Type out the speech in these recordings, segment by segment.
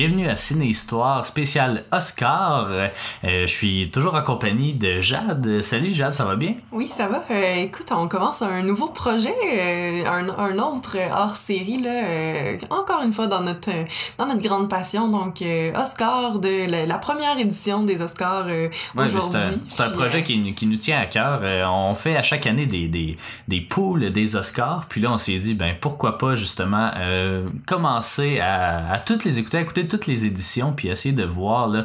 Bienvenue à Ciné Histoire spécial Oscar. Je suis toujours en compagnie de Jade. Salut Jade, ça va bien? Oui, ça va. Écoute, on commence un nouveau projet, un autre hors-série, là, encore une fois dans notre grande passion. Donc, Oscar de la première édition des Oscars aujourd'hui. C'est un projet qui nous tient à cœur. On fait à chaque année des pools des Oscars. Puis là, on s'est dit, pourquoi pas justement commencer à toutes les écouter toutes les éditions puis essayer de voir là,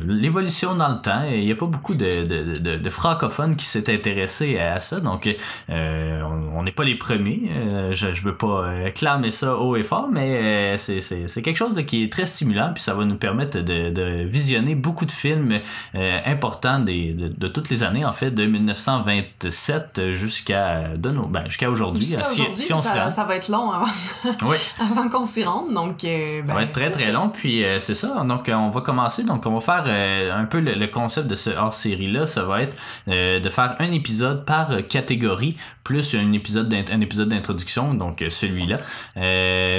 l'évolution dans le temps. Il n'y a pas beaucoup de francophones qui s'est intéressés à ça, donc on n'est pas les premiers. Je veux pas clamer ça haut et fort, mais c'est quelque chose qui est très stimulant, puis ça va nous permettre de visionner beaucoup de films importants de toutes les années, en fait, de 1927 jusqu'à aujourd'hui. Si on ça va être long avant, oui. avant qu'on s'y rende, donc ça va être très long, puis c'est ça. Donc on va commencer, donc on va faire un peu le concept de ce hors-série-là, ça va être de faire un épisode par catégorie, plus un épisode d'introduction, donc celui-là,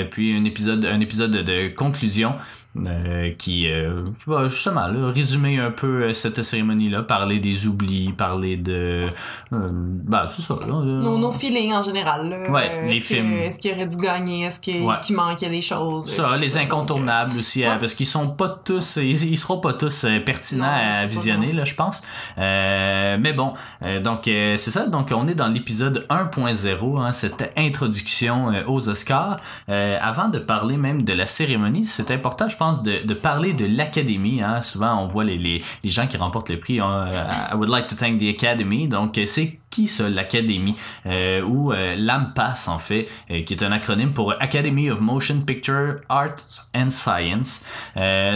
puis un épisode de conclusion qui va justement là, résumer un peu cette cérémonie-là, parler des oublis, parler de c'est ça là, nos feelings en général là. Ouais, les films. Est-ce qu'il aurait dû gagner, est-ce qu'il manquait des choses, ça, les incontournables aussi, parce qu'ils sont pas tous, ils seront pas tous pertinents à visionner là, je pense, mais bon, donc c'est ça, donc on est dans l'épisode 1.0, cette introduction aux Oscars. Avant de parler même de la cérémonie, c'est important, je pense, de parler de l'Académie. Souvent on voit les gens qui remportent le prix, I would like to thank the Academy. Donc c'est qui ça, l'Académie, ou l'AMPAS en fait, qui est un acronyme pour Academy of Motion Picture Arts and Science.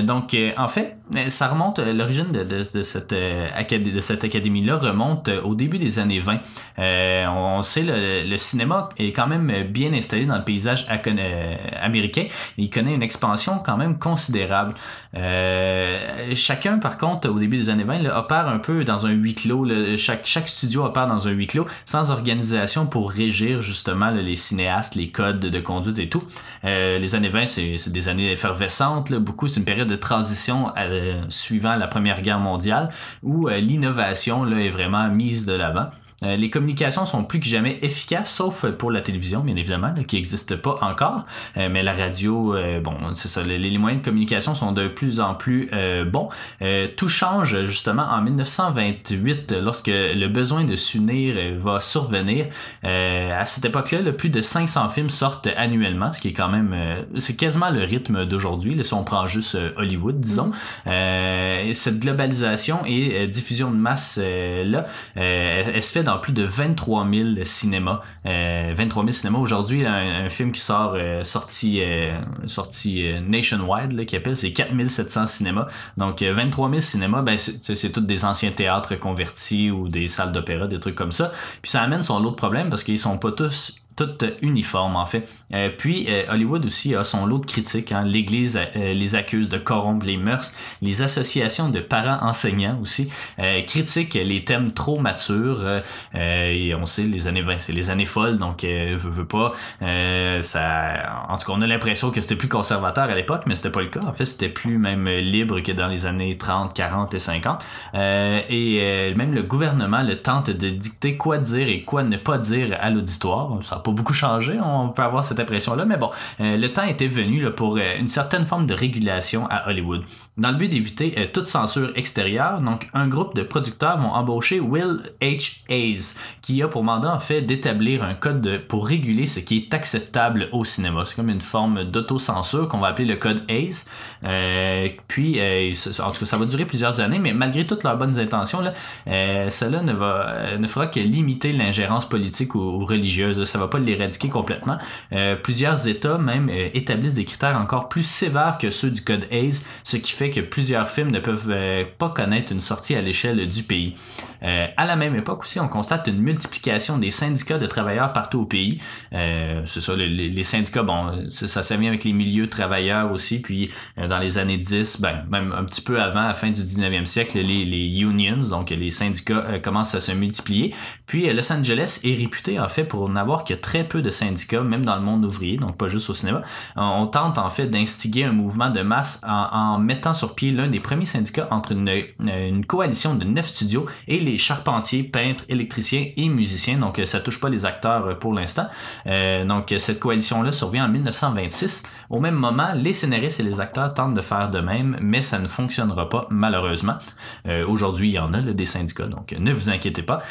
Donc en fait ça remonte, l'origine de cette académie-là remonte au début des années 20. On sait le cinéma est quand même bien installé dans le paysage américain. Il connaît une expansion quand même considérable. Chacun par contre au début des années 20 là, opère un peu dans un huis clos. Chaque studio opère dans un huis clos, sans organisation pour régir justement les cinéastes, les codes de conduite et tout. Les années 20 c'est des années effervescentes, là, beaucoup, c'est une période de transition suivant la Première Guerre mondiale où l'innovation là, est vraiment mise de l'avant. Les communications sont plus que jamais efficaces, sauf pour la télévision, bien évidemment, là, qui n'existe pas encore. Mais la radio, c'est ça, les moyens de communication sont de plus en plus bons. Tout change justement en 1928, lorsque le besoin de s'unir va survenir. À cette époque-là, plus de 500 films sortent annuellement, ce qui est quand même, c'est quasiment le rythme d'aujourd'hui, là, si on prend juste Hollywood, disons. Cette globalisation et diffusion de masse là, elle se fait dans plus de 23 000 cinémas. 23 000 cinémas. Aujourd'hui, un film qui sort sorti nationwide, là, qui appelle, c'est 4 700 cinémas. Donc 23 000 cinémas, c'est tous des anciens théâtres convertis ou des salles d'opéra, des trucs comme ça. Puis ça amène son lot de problèmes parce qu'ils sont pas tous toutes uniformes en fait. Puis Hollywood aussi a son lot de critiques. L'Église les accuse de corrompre les mœurs. Les associations de parents enseignants aussi critiquent les thèmes trop matures. Et on sait, les années 20, c'est les années folles, donc veut pas. En tout cas, on a l'impression que c'était plus conservateur à l'époque, mais c'était pas le cas. En fait, c'était plus même libre que dans les années 30, 40 et 50. Et même le gouvernement tente de dicter quoi dire et quoi ne pas dire à l'auditoire. Ça pas beaucoup changé, on peut avoir cette impression-là, mais bon, le temps était venu là, pour une certaine forme de régulation à Hollywood. Dans le but d'éviter toute censure extérieure, donc un groupe de producteurs vont embaucher Will H. Hayes, qui a pour mandat en fait d'établir un code pour réguler ce qui est acceptable au cinéma. C'est comme une forme d'autocensure qu'on va appeler le code Hayes. Puis, en tout cas, ça va durer plusieurs années, mais malgré toutes leurs bonnes intentions, là, cela ne fera que limiter l'ingérence politique ou religieuse. Ça va pas l'éradiquer complètement. Plusieurs États même établissent des critères encore plus sévères que ceux du code Hayes, ce qui fait que plusieurs films ne peuvent pas connaître une sortie à l'échelle du pays. À la même époque aussi, on constate une multiplication des syndicats de travailleurs partout au pays. C'est ça, les syndicats, ça vient avec les milieux travailleurs aussi, puis dans les années 10, même un petit peu avant, à la fin du 19e siècle, les unions, donc les syndicats commencent à se multiplier. Puis Los Angeles est réputé en fait pour n'avoir que très peu de syndicats, même dans le monde ouvrier, donc pas juste au cinéma. On tente en fait d'instiguer un mouvement de masse en mettant sur pied l'un des premiers syndicats entre une coalition de 9 studios et les charpentiers, peintres, électriciens et musiciens. Donc ça touche pas les acteurs pour l'instant. Donc cette coalition-là survient en 1926. Au même moment, les scénaristes et les acteurs tentent de faire de même, mais ça ne fonctionnera pas malheureusement. Aujourd'hui, il y en a là, des syndicats, donc ne vous inquiétez pas.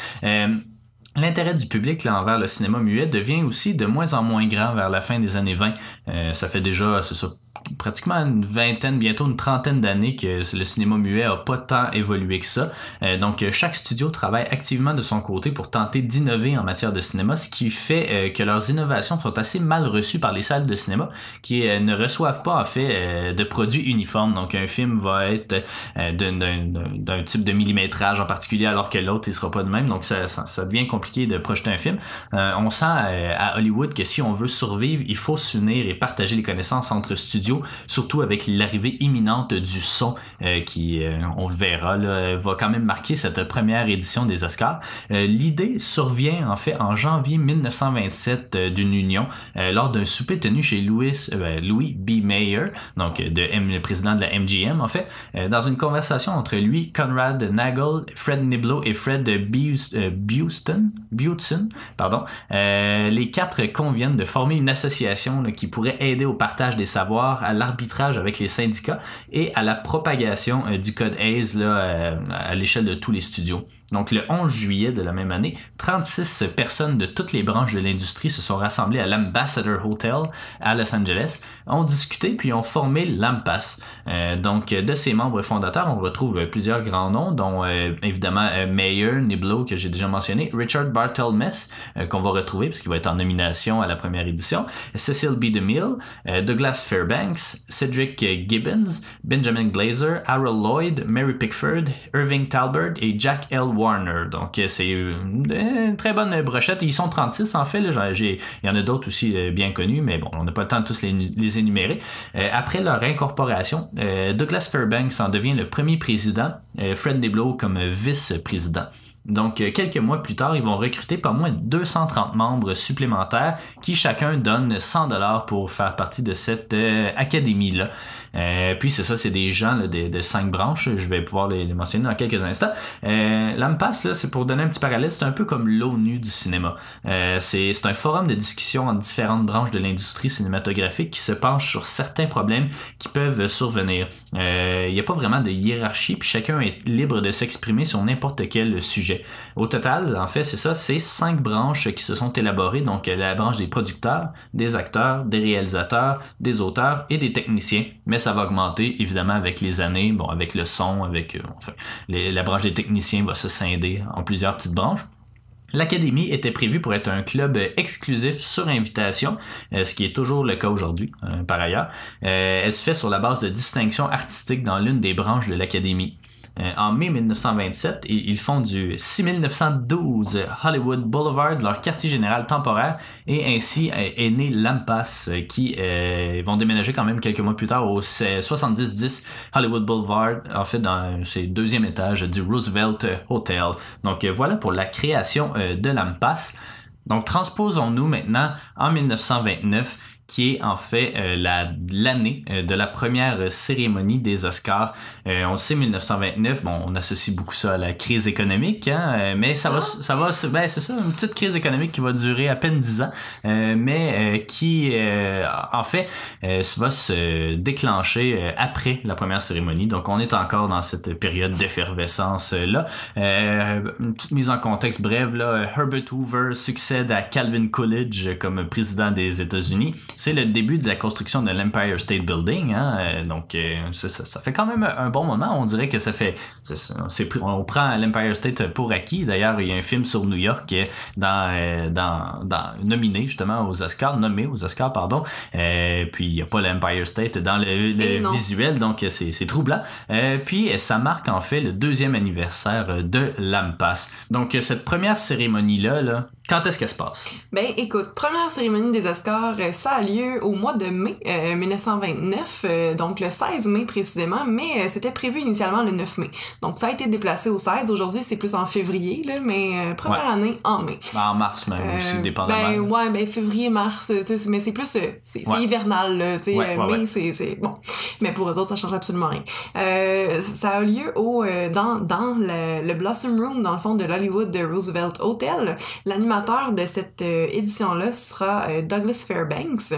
L'intérêt du public là, envers le cinéma muet devient aussi de moins en moins grand vers la fin des années 20. Ça fait déjà, c'est ça, pratiquement une vingtaine, bientôt une trentaine d'années que le cinéma muet a pas tant évolué que ça. Donc chaque studio travaille activement de son côté pour tenter d'innover en matière de cinéma, ce qui fait que leurs innovations sont assez mal reçues par les salles de cinéma qui ne reçoivent pas en fait de produits uniformes. Donc un film va être d'un type de millimétrage en particulier alors que l'autre il sera pas de même. Donc ça devient compliqué de projeter un film. On sent à Hollywood que si on veut survivre, il faut s'unir et partager les connaissances entre studios, surtout avec l'arrivée imminente du son qui, on le verra, là, va quand même marquer cette première édition des Oscars. L'idée survient en fait en janvier 1927 d'une union lors d'un souper tenu chez Louis B. Mayer, donc le président de la MGM en fait, dans une conversation entre lui, Conrad Nagel, Fred Niblo et Fred Butson, les quatre conviennent de former une association là, qui pourrait aider au partage des savoirs, à l'arbitrage avec les syndicats et à la propagation du code Hayes là, à l'échelle de tous les studios. Donc le 11 juillet de la même année, 36 personnes de toutes les branches de l'industrie se sont rassemblées à l'Ambassador Hotel à Los Angeles, ont discuté puis ont formé l'AMPAS. Donc de ses membres fondateurs, on retrouve plusieurs grands noms, dont évidemment Mayer, Niblo que j'ai déjà mentionné, Richard Barthelmess qu'on va retrouver parce qu'il va être en nomination à la première édition, Cecil B. DeMille, Douglas Fairbanks, Cedric Gibbons, Benjamin Glazer, Harold Lloyd, Mary Pickford, Irving Talbert et Jack L. Warner. Donc c'est une très bonne brochette. Ils sont 36 en fait. Là, il y en a d'autres aussi bien connus, mais bon, on n'a pas le temps de tous les énumérer. Après leur incorporation, Douglas Fairbanks en devient le premier président, Fred Niblo comme vice-président. Donc, quelques mois plus tard, ils vont recruter pas moins de 230 membres supplémentaires qui chacun donne $100 pour faire partie de cette académie-là. Puis c'est ça, c'est des gens là, de 5 branches, je vais pouvoir les mentionner dans quelques instants. L'AMPAS, là, c'est pour donner un petit parallèle, c'est un peu comme l'ONU du cinéma. C'est un forum de discussion entre différentes branches de l'industrie cinématographique qui se penche sur certains problèmes qui peuvent survenir. Il n'y a pas vraiment de hiérarchie, puis chacun est libre de s'exprimer sur n'importe quel sujet. Au total, en fait, c'est ça, c'est 5 branches qui se sont élaborées, donc la branche des producteurs, des acteurs, des réalisateurs, des auteurs et des techniciens. Mais ça va augmenter, évidemment, avec les années, bon, avec le son, avec la branche des techniciens va se scinder en plusieurs petites branches. L'Académie était prévue pour être un club exclusif sur invitation, ce qui est toujours le cas aujourd'hui, par ailleurs. Elle se fait sur la base de distinctions artistiques dans l'une des branches de l'Académie. En mai 1927, ils font du 6912 Hollywood Boulevard, leur quartier général temporaire, et ainsi est né l'AMPAS, qui vont déménager quand même quelques mois plus tard au 7010 Hollywood Boulevard, en fait dans ses deuxième étage du Roosevelt Hotel. Donc voilà pour la création de l'AMPAS. Donc transposons-nous maintenant en 1929, qui est en fait l'année de la première cérémonie des Oscars. On le sait, 1929, bon, on associe beaucoup ça à la crise économique, hein, mais ça va, ben c'est ça, une petite crise économique qui va durer à peine 10 ans, mais qui, en fait, va se déclencher après la première cérémonie. Donc, on est encore dans cette période d'effervescence-là. Une petite mise en contexte brève, là, Herbert Hoover succède à Calvin Coolidge comme président des États-Unis. C'est le début de la construction de l'Empire State Building, hein? Donc ça fait quand même un bon moment. On dirait que ça fait, on prend l'Empire State pour acquis. D'ailleurs, il y a un film sur New York nominé justement aux Oscars, nommé aux Oscars, pardon. Puis il y a pas l'Empire State dans le visuel, donc c'est troublant. Puis ça marque en fait le 2e anniversaire de l'AMPAS. Donc cette première cérémonie là, Quand est-ce qu'elle se passe? Ben, écoute, première cérémonie des Oscars, ça a lieu au mois de mai 1929, donc le 16 mai précisément, mais c'était prévu initialement le 9 mai. Donc ça a été déplacé au 16. Aujourd'hui, c'est plus en février, là, mais première année en mai. En mars même aussi, dépendamment. Ben février, mars, mais c'est plus, c'est hivernal, là, tu sais, mai, c'est bon. Mais pour eux autres, ça change absolument rien. Ça a lieu dans le Blossom Room, dans le fond de l'Hollywood de Roosevelt Hotel. L'animateur de cette édition-là sera Douglas Fairbanks.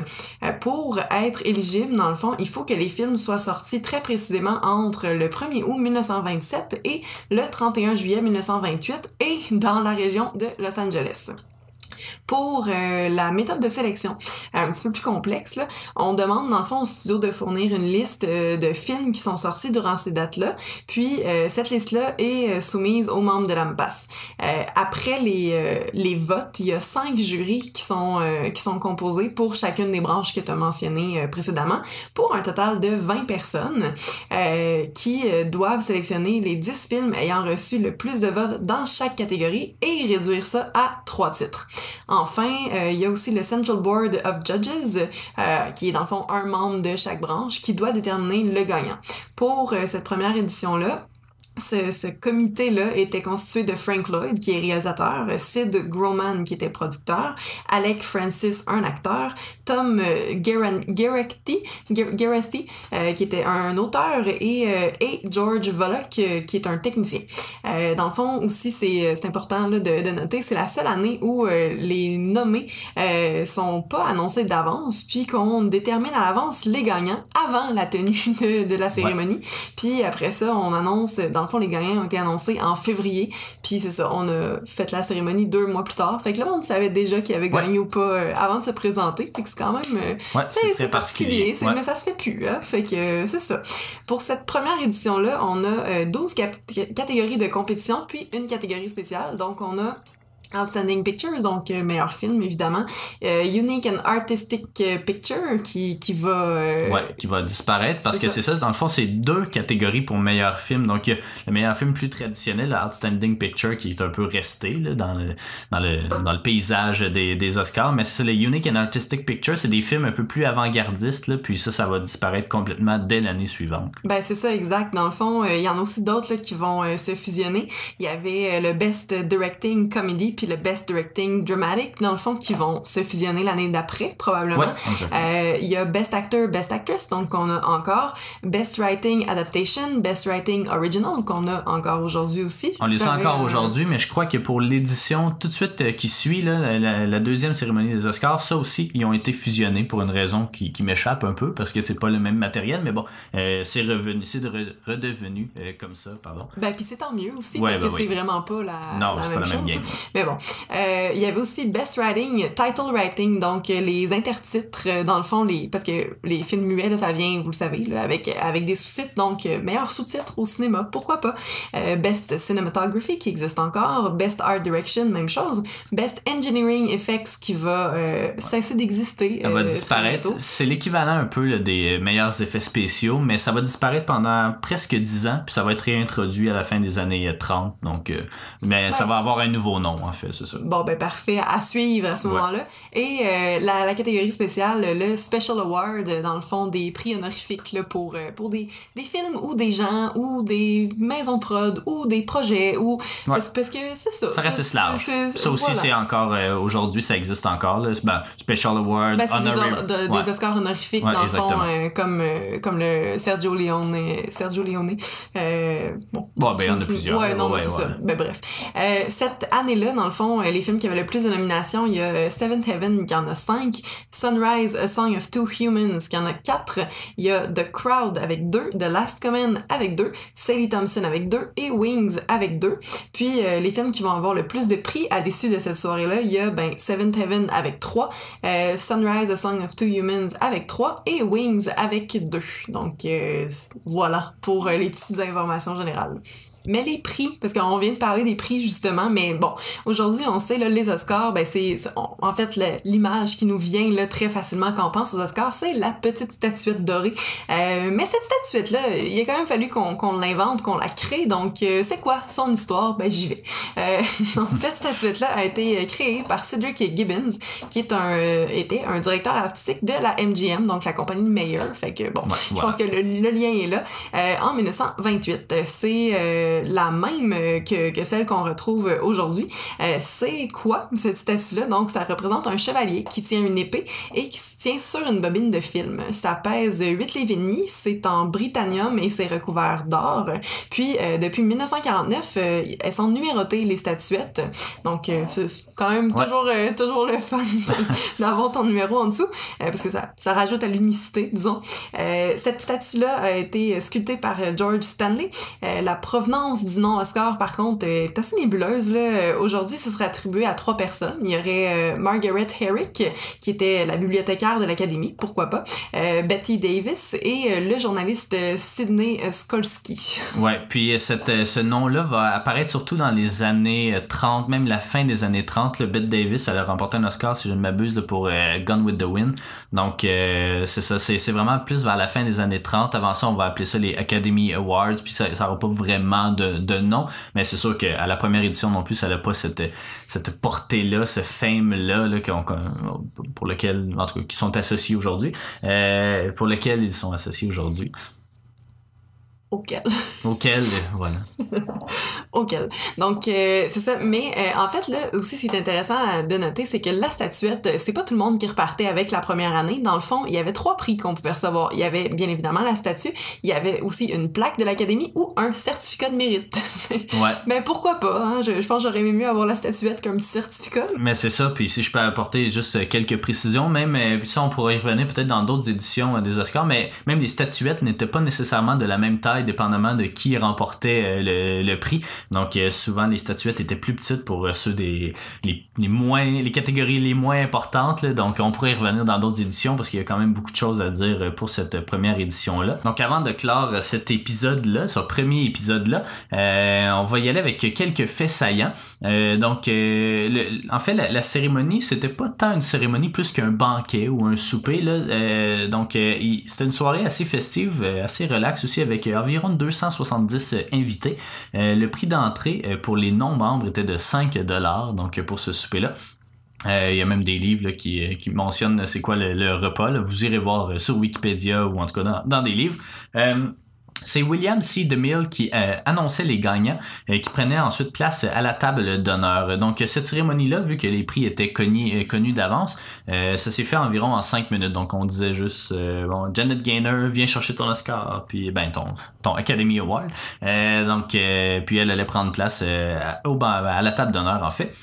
Pour être éligible, dans le fond, il faut que les films soient sortis très précisément entre le 1er août 1927 et le 31 juillet 1928 et dans la région de Los Angeles. Pour la méthode de sélection, un petit peu plus complexe, là, on demande dans le fond au studio de fournir une liste de films qui sont sortis durant ces dates-là, puis cette liste-là est soumise aux membres de l'AMPAS. Après les votes, il y a 5 jurys qui sont composés pour chacune des branches que tu as mentionnées précédemment, pour un total de 20 personnes qui doivent sélectionner les 10 films ayant reçu le plus de votes dans chaque catégorie et réduire ça à 3 titres. Enfin, il y a aussi le Central Board of Judges, qui est dans le fond un membre de chaque branche, qui doit déterminer le gagnant. Pour cette première édition-là, ce comité-là était constitué de Frank Lloyd, qui est réalisateur, Sid Grauman, qui était producteur, Alec Francis, un acteur, Tom Gerety, qui était un auteur, et George Volok, qui est un technicien. Dans le fond, aussi, c'est important là, de noter, c'est la seule année où les nommés sont pas annoncés d'avance, puis qu'on détermine à l'avance les gagnants avant la tenue de la cérémonie. Puis après ça, on annonce, dans le fond, les gagnants ont été annoncés en février, puis c'est ça, on a fait la cérémonie 2 mois plus tard. Fait que là, on savait déjà qui avait gagné ou pas avant de se présenter. Fait que c'est quand même... c'est très particulier. Mais ça se fait plus, hein? Fait que c'est ça. Pour cette première édition-là, on a 12 catégories de compétition, puis une catégorie spéciale. Donc, on a Outstanding Pictures, donc meilleur film évidemment, Unique and Artistic Picture qui va disparaître parce que c'est ça, dans le fond c'est 2 catégories pour meilleur film. Donc le meilleur film plus traditionnel, le Outstanding Picture, qui est un peu resté là, dans le paysage des Oscars, mais c'est le Unique and Artistic Picture, c'est des films un peu plus avant-gardistes là, puis ça va disparaître complètement dès l'année suivante. Ben c'est ça, exact. Dans le fond, il y en a aussi d'autres là, qui vont se fusionner. Il y avait le Best Directing Comedy puis le Best Directing Dramatic, dans le fond, qui vont se fusionner l'année d'après, probablement. Il y a Best Actor, Best Actress, donc qu'on a encore. Best Writing Adaptation, Best Writing Original, qu'on a encore aujourd'hui aussi. On les a encore aujourd'hui, mais je crois que pour l'édition tout de suite qui suit, là, la deuxième cérémonie des Oscars, ça aussi, ils ont été fusionnés pour une raison qui m'échappe un peu, parce que c'est pas le même matériel, mais bon, c'est redevenu comme ça, pardon. Ben, puis c'est tant mieux aussi, parce que c'est vraiment pas la même chose. Game. Mais bon, il y avait aussi Best Writing, Title Writing, donc les intertitres, dans le fond, parce que les films muets, là, ça vient, vous le savez, là, avec des sous-titres, donc meilleur sous-titre au cinéma, pourquoi pas. Best Cinematography, qui existe encore, Best Art Direction, même chose, Best Engineering Effects, qui va cesser d'exister. Ça va disparaître. C'est l'équivalent un peu là, des meilleurs effets spéciaux, mais ça va disparaître pendant presque 10 ans, puis ça va être réintroduit à la fin des années 30, donc mais ça va avoir un nouveau nom, en fait, c'est ça. Bon, ben parfait, à suivre à ce moment-là. Et la catégorie spéciale, le Special Award, dans le fond, des prix honorifiques là, pour des films ou des gens ou des maisons de prod ou des projets ou parce que c'est ça. Ça reste large. Ça aussi, c'est encore aujourd'hui, ça existe encore. Là. Special Award, c'est des Oscars honorifiques, dans le fond, comme le Sergio Leone. Ben il y en a plusieurs. C'est ça. Ben bref. Cette année-là, dans le fond, les films qui avaient le plus de nominations, il y a Seventh Heaven qui en a 5, Sunrise, A Song of Two Humans qui en a 4, il y a The Crowd avec 2, The Last Command avec 2, Sally Thompson avec 2 et Wings avec 2. Puis les films qui vont avoir le plus de prix à l'issue de cette soirée-là, il y a Seventh Heaven avec 3, Sunrise, A Song of Two Humans avec 3 et Wings avec 2. Donc voilà pour les petites informations générales. Mais les prix, parce qu'on vient de parler des prix justement, mais bon, aujourd'hui on sait là, les Oscars, ben en fait l'image qui nous vient là très facilement quand on pense aux Oscars, c'est la petite statuette dorée. Mais cette statuette là, il a quand même fallu qu'on l'invente, qu'on la crée. Donc c'est quoi son histoire? Ben j'y vais. Donc cette statuette là a été créée par Cedric Gibbons, qui était un directeur artistique de la MGM, donc la compagnie Mayer. Fait que bon, je pense que le lien est là. En 1928, c'est la même que celle qu'on retrouve aujourd'hui. C'est quoi cette statue-là? Donc ça représente un chevalier qui tient une épée et qui se tient sur une bobine de film. Ça pèse 8 livres et demi, c'est en britannium et c'est recouvert d'or. Puis depuis 1949, elles sont numérotées les statuettes. Donc c'est quand même toujours le fun d'avoir ton numéro en dessous parce que ça rajoute à l'unicité, disons. Cette statue-là a été sculptée par George Stanley. La provenance du nom Oscar, par contre, est assez nébuleuse, là. Aujourd'hui, ce serait attribué à 3 personnes. Il y aurait Margaret Herrick, qui était la bibliothécaire de l'Académie, pourquoi pas, Betty Davis et le journaliste Sidney Skolsky. Ouais, puis ce nom-là va apparaître surtout dans les années 30, même la fin des années 30. Bette Davis, elle a remporté un Oscar, si je ne m'abuse, là, pour Gone with the Wind. Donc, c'est ça, c'est vraiment plus vers la fin des années 30. Avant ça, on va appeler ça les Academy Awards, puis ça n'aura pas vraiment de nom, mais c'est sûr qu'à la première édition non plus, ça n'a pas cette portée-là, ce fame-là, là, pour lequel, en tout cas, qui sont associés aujourd'hui, pour lequel ils sont associés aujourd'hui. Auquel, voilà. Auquel. Donc, c'est ça. Mais en fait, là, aussi, ce qui est intéressant de noter, c'est que la statuette, c'est pas tout le monde qui repartait avec la première année. Dans le fond, il y avait 3 prix qu'on pouvait recevoir. Il y avait, bien évidemment, la statue. Il y avait aussi une plaque de l'Académie ou un certificat de mérite. Ouais. Mais pourquoi pas, hein? Je pense que j'aurais aimé mieux avoir la statuette qu'un petit certificat. Mais c'est ça. Puis si je peux apporter juste quelques précisions, même, puis ça, on pourrait y revenir peut-être dans d'autres éditions des Oscars, mais même les statuettes n'étaient pas nécessairement de la même taille, dépendamment de qui remportait le prix. Donc souvent les statuettes étaient plus petites pour ceux les catégories les moins importantes, là. Donc on pourrait y revenir dans d'autres éditions parce qu'il y a quand même beaucoup de choses à dire pour cette première édition là. Donc avant de clore cet épisode là, ce premier épisode là, on va y aller avec quelques faits saillants. En fait la cérémonie, c'était pas tant une cérémonie plus qu'un banquet ou un souper là. C'était une soirée assez festive, assez relax aussi, avec environ 270 invités. Le prix d'entrée pour les non-membres était de 5$, donc pour ce souper-là. Il y a même des livres là, qui mentionnent c'est quoi le repas. Là. Vous irez voir sur Wikipédia ou en tout cas dans des livres. C'est William C. DeMille qui annonçait les gagnants qui prenaient ensuite place à la table d'honneur. Donc cette cérémonie-là, vu que les prix étaient connus d'avance, ça s'est fait environ en 5 minutes. Donc on disait juste Janet Gaynor, viens chercher ton Oscar, puis ton Academy Award. Puis elle allait prendre place à la table d'honneur en fait.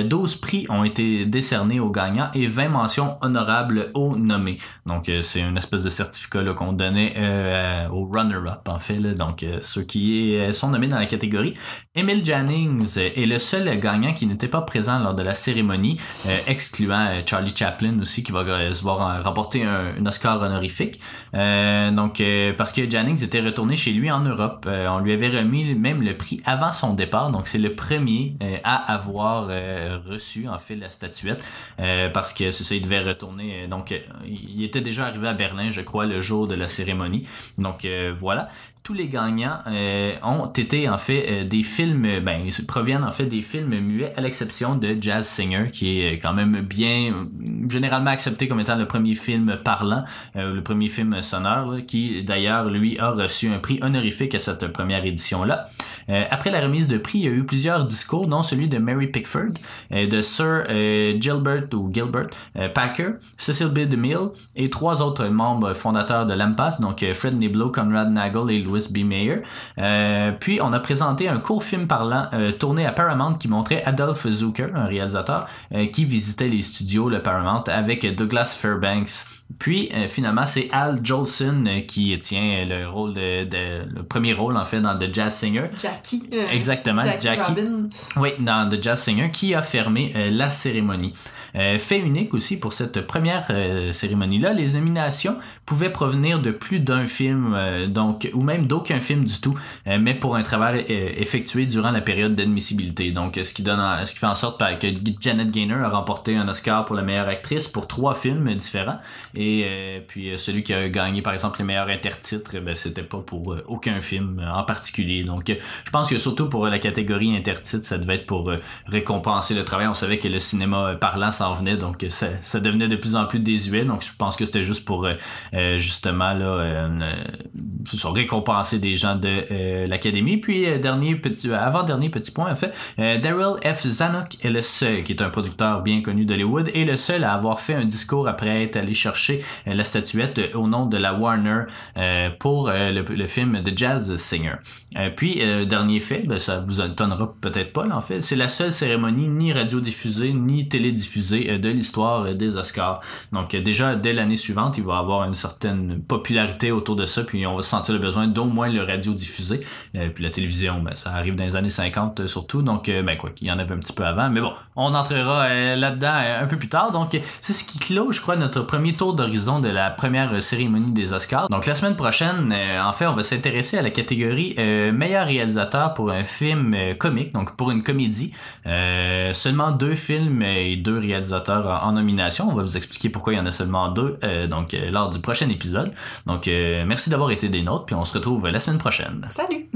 12 prix ont été décernés aux gagnants et 20 mentions honorables aux nommés. Donc c'est une espèce de certificat là, qu'on donnait aux runner-up en fait, là, donc ceux qui sont nommés dans la catégorie. Emil Jannings est le seul gagnant qui n'était pas présent lors de la cérémonie, excluant Charlie Chaplin aussi, qui va se voir remporter un Oscar honorifique. Parce que Jannings était retourné chez lui en Europe. On lui avait remis même le prix avant son départ, donc c'est le premier à avoir reçu en fait la statuette, parce que c'est ça, il devait retourner. Il était déjà arrivé à Berlin, je crois, le jour de la cérémonie. Donc voilà. Tous les gagnants ont été en fait des films, proviennent en fait des films muets, à l'exception de Jazz Singer, qui est quand même bien généralement accepté comme étant le premier film parlant, le premier film sonore, là, qui d'ailleurs lui a reçu un prix honorifique à cette première édition là. Après la remise de prix, il y a eu plusieurs discours, dont celui de Mary Pickford, de Sir Gilbert Packer, Cecil B. DeMille et 3 autres membres fondateurs de l'AMPAS, donc Fred Niblo, Conrad Nagel et Louis B. Mayer. Puis on a présenté un court film parlant tourné à Paramount qui montrait Adolph Zukor, un réalisateur, qui visitait les studios, le Paramount, avec Douglas Fairbanks Puis finalement c'est Al Jolson qui tient le premier rôle en fait dans The Jazz Singer. Jackie. Exactement, Jackie. Robin. Oui, dans The Jazz Singer qui a fermé la cérémonie. Fait unique aussi pour cette première cérémonie-là, les nominations pouvaient provenir de plus d'un film, donc ou même d'aucun film du tout, mais pour un travail effectué durant la période d'admissibilité. Donc, ce qui fait en sorte que Janet Gaynor a remporté un Oscar pour la meilleure actrice pour 3 films différents, et puis celui qui a gagné par exemple les meilleurs intertitres, c'était pas pour aucun film en particulier. Donc, je pense que surtout pour la catégorie intertitres, ça devait être pour récompenser le travail. On savait que le cinéma parlant s'en venait, donc ça devenait de plus en plus désuet, donc je pense que c'était juste pour justement là récompenser des gens de l'académie. Puis avant-dernier petit point en fait, Daryl F. Zanuck est le seul, qui est un producteur bien connu d'Hollywood, et le seul à avoir fait un discours après être allé chercher la statuette au nom de la Warner pour le film The Jazz Singer. Puis dernier fait, ça vous étonnera peut-être pas là, en fait, c'est la seule cérémonie ni radiodiffusée ni télédiffusée de l'histoire des Oscars. Donc déjà dès l'année suivante, il va y avoir une certaine popularité autour de ça, puis on va sentir le besoin d'au moins le radiodiffuser. Puis la télévision, ça arrive dans les années 50 surtout, donc quoi, il y en avait un petit peu avant, mais bon, on entrera là-dedans un peu plus tard. Donc c'est ce qui clôt, je crois, notre premier tour d'horizon de la première cérémonie des Oscars. Donc la semaine prochaine, en fait, on va s'intéresser à la catégorie meilleur réalisateur pour un film comique, donc pour une comédie. Seulement 2 films et 2 réalisateurs en nomination. On va vous expliquer pourquoi il y en a seulement 2 lors du prochain épisode. Donc merci d'avoir été des nôtres, puis on se retrouve la semaine prochaine. Salut!